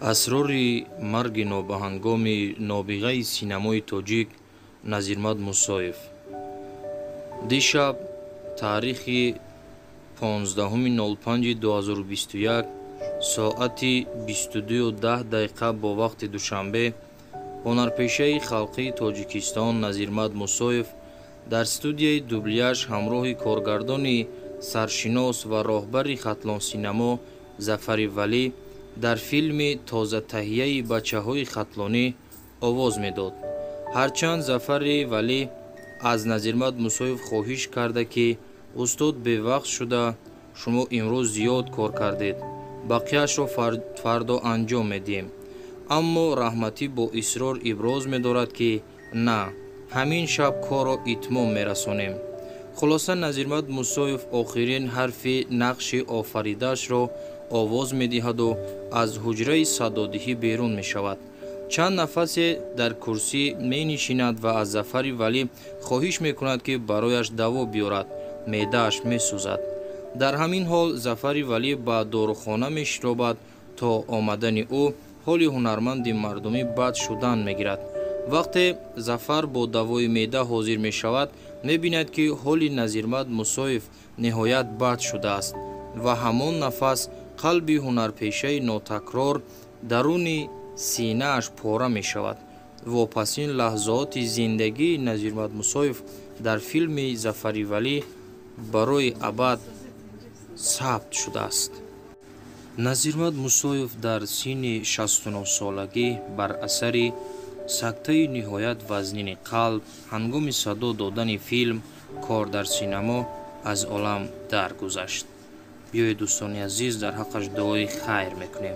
اسرار مرگ نابهنگام نابغه سینمای تاجیک نظیرمد موسویف. دیشب تاریخ 15/05/2021 ساعت 22:10 با وقت دوشنبه هنرپیشه خلقی تاجیکستان نظیرمد موسویف در استودیوی دوبلیاژ همراه کارگردان سرشناس و راهبر خطلان سینما ظفر ولی در فیلم تازه تهیه بچه های خطلانی آواز میداد. هرچند ظفر ولی از نظیرمد موسویف خواهش کرده که استاد به وقت شده، شما امروز زیاد کار کردید، بقیه‌اش را فردا انجام میدیم. اما رحمتی با اصرار ابراز می‌دارد که نه، همین شب کار را اتمام می‌رسانیم. خلاصه نظیرمد موسویف آخرین حرف نقش آفریده‌اش را آواز می‌دهد و از حجره صدادهی بیرون می‌شود. چند نفس در کرسی می‌نشیند و از ظفر ولی خواهش می‌کند که برایش دوا بیارد، معده‌اش می‌سوزد. در همین حال ظفر ولی به داروخانه می‌شتابد تا آمدن او حال هنرمند مردمی بد شدن می‌گیرد. وقتی ظفر با دوای معده حاضر می‌شود، می‌بیند که حال نظیرمد موسویف نهایت بد شده است و همان نفس قلب هنرپیشه ناتکرار درون سینه اش پاره می‌شود. واپسین لحظات زندگی نظیرمد موسویف در فیلم ظفر ولی برای ابد ثبت شده است. نظیرمد موسویف در سن 69 سالگی بر اثر سکته نهایت وزنین قلب هنگام صدا دادن فیلم کار در سینما از عالم درگذشت. بیایید دوستان عزیز در حقش دعای خیر میکنیم.